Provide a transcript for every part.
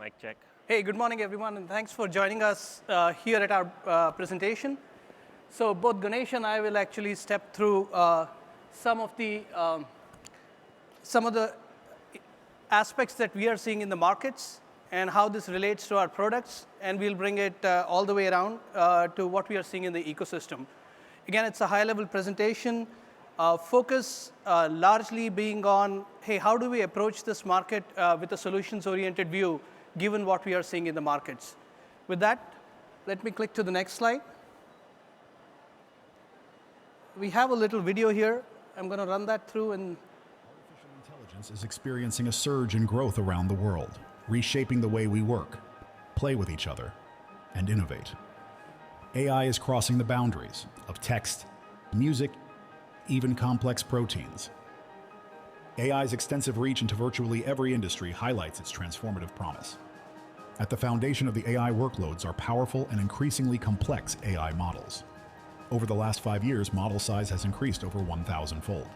Mic check. Hey, good morning, everyone, and thanks for joining us here at our presentation. So both Ganesh and I will actually step through some of the aspects that we are seeing in the markets and how this relates to our products, and we'll bring it all the way around to what we are seeing in the ecosystem. Again, it's a high-level presentation. Focus largely being on, hey, how do we approach this market with a solutions-oriented view, given what we are seeing in the markets. With that, let me click to the next slide. We have a little video here. I'm going to run that through. And artificial intelligence is experiencing a surge in growth around the world, reshaping the way we work, play with each other, and innovate. AI is crossing the boundaries of text, music, even complex proteins. AI's extensive reach into virtually every industry highlights its transformative promise. At the foundation of the AI workloads are powerful and increasingly complex AI models. Over the last 5 years, model size has increased over 1,000-fold.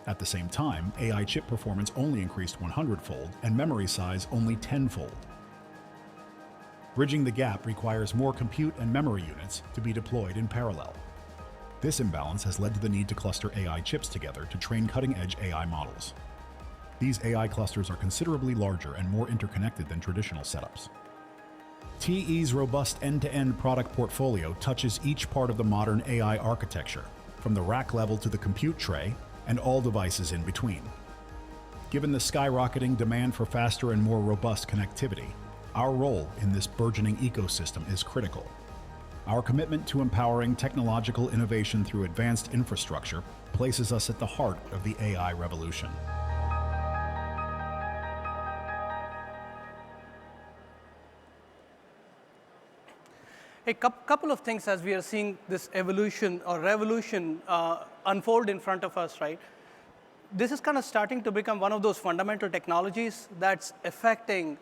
At the same time, AI chip performance only increased 100-fold and memory size only 10-fold. Bridging the gap requires more compute and memory units to be deployed in parallel. This imbalance has led to the need to cluster AI chips together to train cutting-edge AI models. These AI clusters are considerably larger and more interconnected than traditional setups. TE's robust end-to-end product portfolio touches each part of the modern AI architecture, from the rack level to the compute tray and all devices in between. Given the skyrocketing demand for faster and more robust connectivity, our role in this burgeoning ecosystem is critical. Our commitment to empowering technological innovation through advanced infrastructure places us at the heart of the AI revolution. a couple of things as we are seeing this evolution or revolution unfold in front of us, right? This is kind of starting to become one of those fundamental technologies that's affecting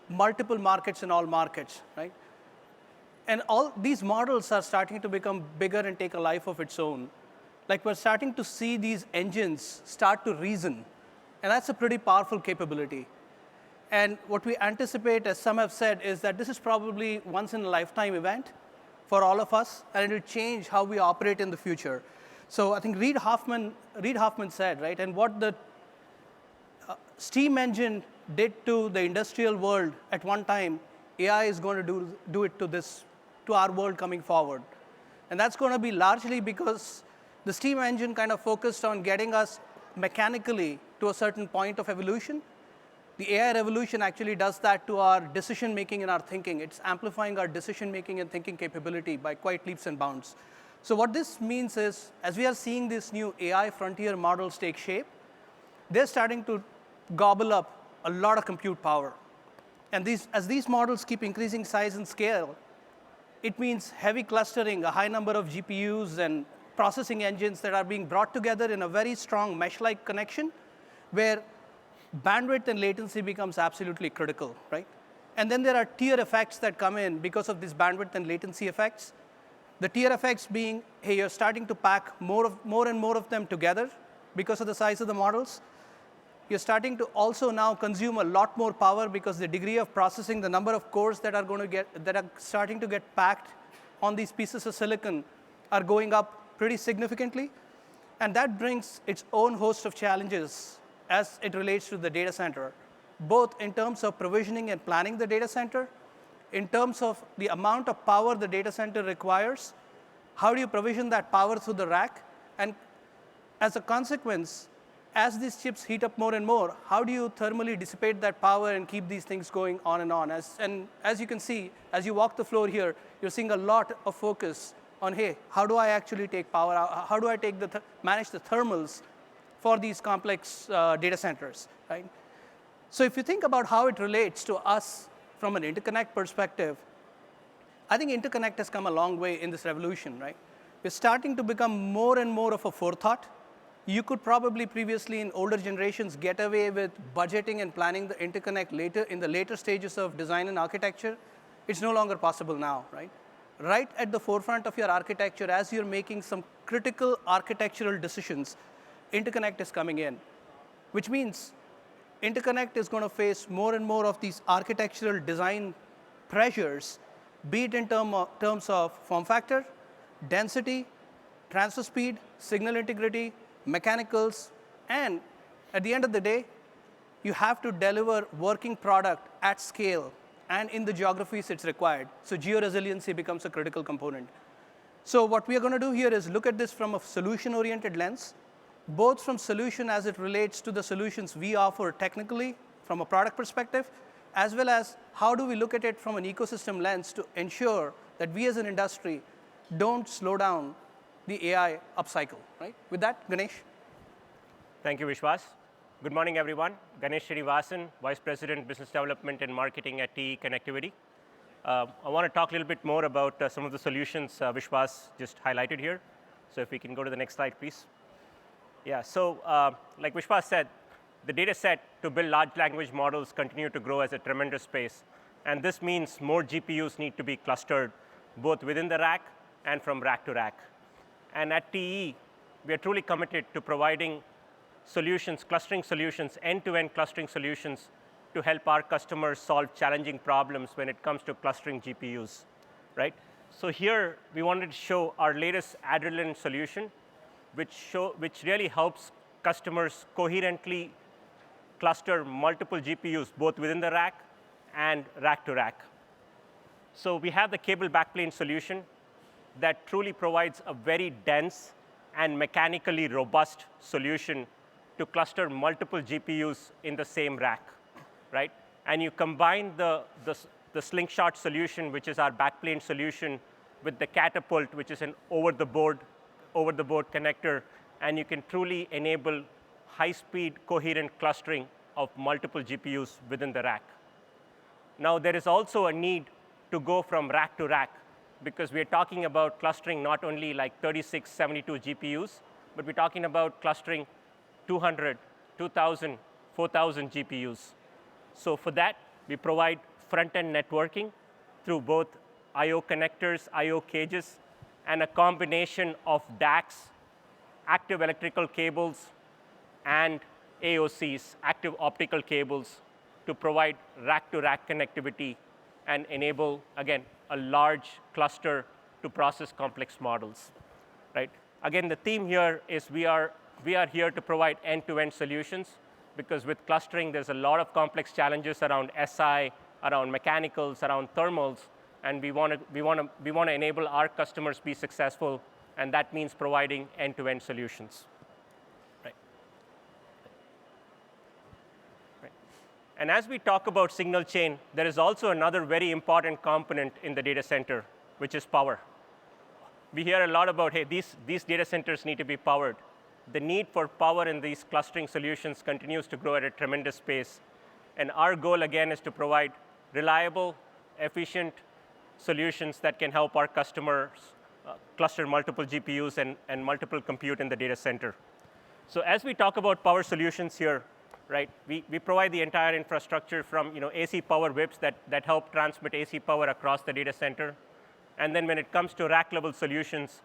multiple markets in all markets, right? And all these models are starting to become bigger and take a life of its own. Like we're starting to see these engines start to reason, and that's a pretty powerful capability. And what we anticipate, as some have said, is that this is probably once in a lifetime event for all of us, and it will change how we operate in the future. So I think Reid Hoffman said, right, and what the steam engine did to the industrial world at one time, AI is going to do it to our world coming forward. And that's going to be largely because the steam engine kind of focused on getting us mechanically to a certain point of evolution. The AI revolution actually does that to our decision making and our thinking. It's amplifying our decision making and thinking capability by quite leaps and bounds. So what this means is, as we are seeing these new AI frontier models take shape, they're starting to gobble up a lot of compute power. And as these models keep increasing size and scale, it means heavy clustering, a high number of GPUs and processing engines that are being brought together in a very strong mesh-like connection, where bandwidth and latency becomes absolutely critical, right? And then there are tier effects that come in because of these bandwidth and latency effects. The tier effects being, hey, you're starting to pack more and more of them together because of the size of the models. You're starting to also now consume a lot more power because the degree of processing, the number of cores that are starting to get packed on these pieces of silicon are going up pretty significantly. And that brings its own host of challenges as it relates to the data center, both in terms of provisioning and planning the data center, in terms of the amount of power the data center requires, how do you provision that power through the rack, and as a consequence, as these chips heat up more and more, how do you thermally dissipate that power and keep these things going on and on? And as you can see, as you walk the floor here, you're seeing a lot of focus on, hey, how do I actually take power? How do I manage the thermals for these complex data centers, right? So if you think about how it relates to us from an interconnect perspective, I think interconnect has come a long way in this revolution, right? We're starting to become more and more of a forethought. You could probably previously in older generations get away with budgeting and planning the interconnect in the later stages of design and architecture. It's no longer possible now, right? Right at the forefront of your architecture, as you're making some critical architectural decisions, interconnect is coming in, which means Interconnect is going to face more and more of these architectural design pressures, be it in terms of form factor, density, transfer speed, signal integrity, mechanicals, and at the end of the day, you have to deliver working product at scale and in the geographies it's required. So geo-resiliency becomes a critical component. So what we are going to do here is look at this from a solution-oriented lens, both from solution as it relates to the solutions we offer technically from a product perspective, as well as how do we look at it from an ecosystem lens to ensure that we as an industry don't slow down the AI upcycle, right? With that, Ganesh. Thank you, Vishwas. Good morning, everyone. Ganesh Srinivasan, Vice President, Business Development and Marketing at TE Connectivity. I want to talk a little bit more about some of the solutions Vishwas just highlighted here. So if we can go to the next slide, please. Yeah, so like Vishwas said, the data set to build large language models continue to grow as a tremendous space. And this means more GPUs need to be clustered, both within the rack and from rack to rack. And at TE, we are truly committed to providing solutions, clustering solutions, end-to-end clustering solutions to help our customers solve challenging problems when it comes to clustering GPUs, right? So here, we wanted to show our latest Adrenaline solution, which really helps customers coherently cluster multiple GPUs, both within the rack and rack to rack. So we have the cable backplane solution that truly provides a very dense and mechanically robust solution to cluster multiple GPUs in the same rack, right? And you combine the slingshot solution, which is our backplane solution, with the catapult, which is an over-the-board connector, and you can truly enable high-speed, coherent clustering of multiple GPUs within the rack. Now, there is also a need to go from rack to rack, because we are talking about clustering not only like 36, 72 GPUs, but we're talking about clustering 200, 2,000, 4,000 GPUs. So for that, we provide front-end networking through both I/O connectors, I/O cages, and a combination of DACs, active electrical cables, and AOCs, active optical cables, to provide rack-to-rack connectivity and enable, again, a large cluster to process complex models, right? Again, the theme here is we are here to provide end-to-end solutions, because with clustering, there's a lot of complex challenges around SI, around mechanicals, around thermals, and we want to enable our customers be successful, and that means providing end-to-end solutions. Right. Right. And as we talk about signal chain, there is also another very important component in the data center, which is power. We hear a lot about, hey, these data centers need to be powered. The need for power in these clustering solutions continues to grow at a tremendous pace. And our goal, again, is to provide reliable, efficient solutions that can help our customers cluster multiple GPUs and multiple compute in the data center. So as we talk about power solutions here, right, we provide the entire infrastructure from AC power whips that help transmit AC power across the data center. And then when it comes to rack-level solutions,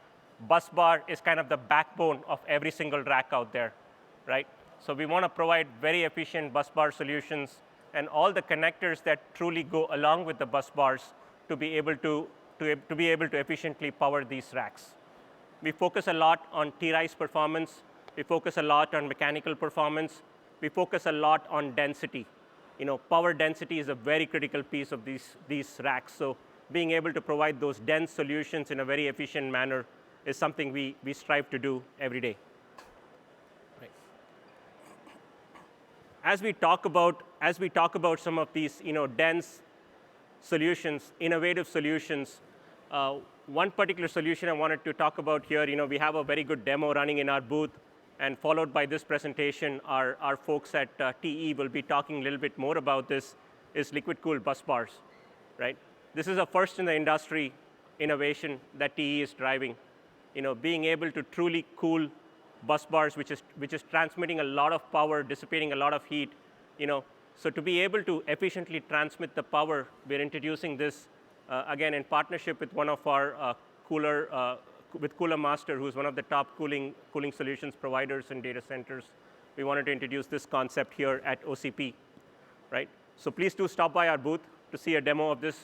busbar is kind of the backbone of every single rack out there, right? So we want to provide very efficient busbar solutions and all the connectors that truly go along with the busbars to be able to efficiently power these racks. We focus a lot on T-Rise performance. We focus a lot on mechanical performance. We focus a lot on density. Power density is a very critical piece of these racks. So being able to provide those dense solutions in a very efficient manner is something we strive to do every day. Right. As we talk about some of these dense solutions, innovative solutions, one particular solution I wanted to talk about here, we have a very good demo running in our booth, and followed by this presentation, our folks at TE will be talking a little bit more about this, is liquid-cooled busbars, right? This is a first in the industry innovation that TE is driving. Being able to truly cool busbars, which is transmitting a lot of power, dissipating a lot of heat. So to be able to efficiently transmit the power, we're introducing this again in partnership with one of our with Cooler Master, who's one of the top cooling solutions providers in data centers. we wanted to introduce this concept here at OCP, right? So please do stop by our booth to see a demo of this.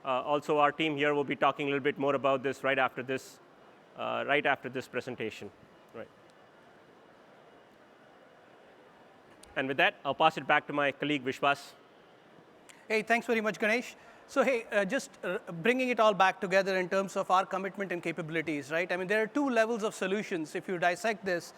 Also, our team here will be talking a little bit more about this right after this presentation, right? And with that, I'll pass it back to my colleague, Vishwas. Hey, thanks very much, Ganesh. So hey, just bringing it all back together in terms of our commitment and capabilities, right? I mean, there are two levels of solutions if you dissect this,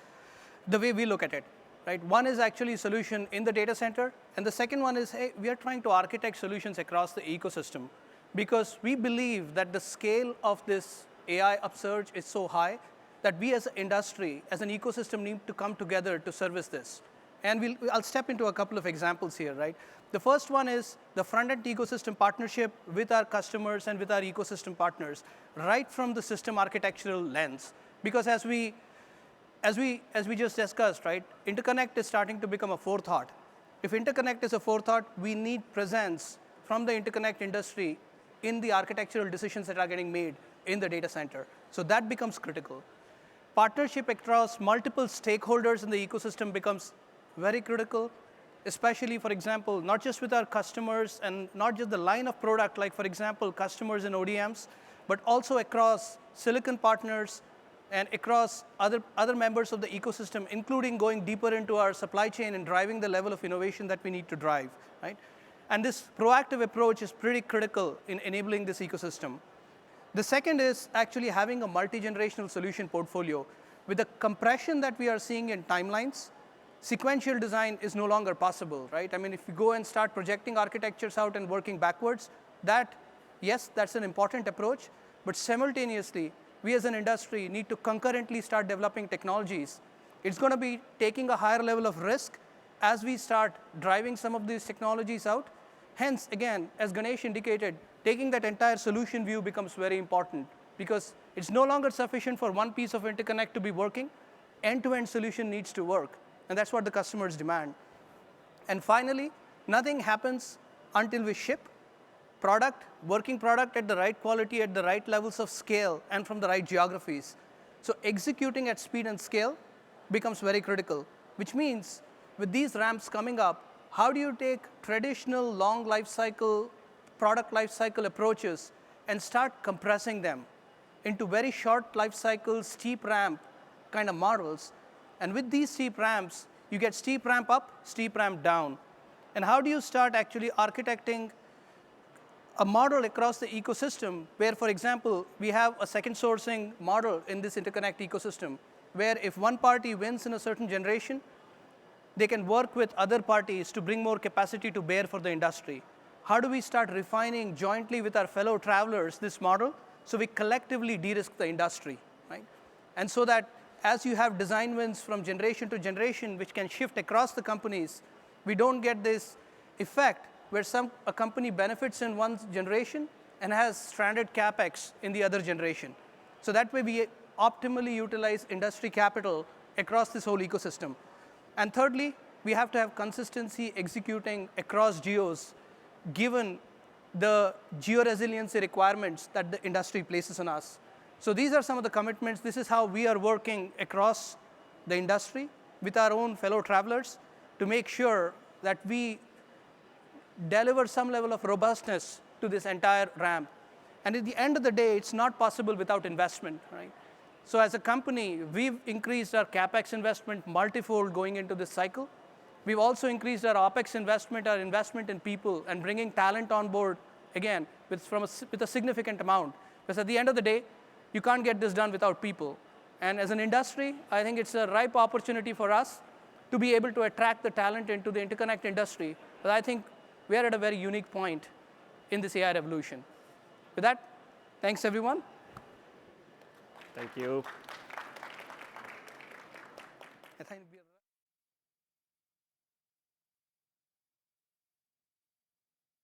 the way we look at it, right? One is actually a solution in the data center, and the second one is, hey, we are trying to architect solutions across the ecosystem because we believe that the scale of this AI upsurge is so high that we as an industry, as an ecosystem, need to come together to service this. And I'll step into a couple of examples here, right? The first one is the front-end ecosystem partnership with our customers and with our ecosystem partners, right from the system architectural lens. Because as we just discussed, right, interconnect is starting to become a forethought. If interconnect is a forethought, we need presence from the interconnect industry in the architectural decisions that are getting made in the data center. So that becomes critical. Partnership across multiple stakeholders in the ecosystem becomes very critical, especially, for example, not just with our customers and not just the line of product, like, for example, customers and ODMs, but also across silicon partners and across other members of the ecosystem, including going deeper into our supply chain and driving the level of innovation that we need to drive, right? And this proactive approach is pretty critical in enabling this ecosystem. The second is actually having a multi-generational solution portfolio. With the compression that we are seeing in timelines, sequential design is no longer possible, right? I mean, if you go and start projecting architectures out and working backwards, yes, that's an important approach, but simultaneously, we as an industry need to concurrently start developing technologies. It's going to be taking a higher level of risk as we start driving some of these technologies out. Hence, again, as Ganesh indicated, taking that entire solution view becomes very important because it's no longer sufficient for one piece of interconnect to be working. End-to-end solution needs to work. And that's what the customers demand. And finally, nothing happens until we ship working product at the right quality, at the right levels of scale, and from the right geographies. So executing at speed and scale becomes very critical, which means with these ramps coming up, how do you take traditional long lifecycle, product lifecycle approaches and start compressing them into very short lifecycle, steep ramp kind of models? And with these steep ramps, you get steep ramp up, steep ramp down. And how do you start actually architecting a model across the ecosystem where, for example, we have a second sourcing model in this interconnect ecosystem, where if one party wins in a certain generation, they can work with other parties to bring more capacity to bear for the industry. How do we start refining jointly with our fellow travelers this model so we collectively de-risk the industry, right? And so that as you have design wins from generation to generation, which can shift across the companies, we don't get this effect where a company benefits in one generation and has stranded CapEx in the other generation. So that way we optimally utilize industry capital across this whole ecosystem. And thirdly, we have to have consistency executing across geos, given the geo-resiliency requirements that the industry places on us. So these are some of the commitments. This is how we are working across the industry with our own fellow travelers to make sure that we deliver some level of robustness to this entire ramp. And at the end of the day, it's not possible without investment, right? So as a company, we've increased our CapEx investment multifold going into this cycle. We've also increased our OpEx investment, our investment in people, and bringing talent on board, again, with a significant amount. Because at the end of the day, you can't get this done without people. And as an industry, I think it's a ripe opportunity for us to be able to attract the talent into the interconnect industry. But I think we are at a very unique point in this AI revolution. With that, thanks, everyone. Thank you. I think we are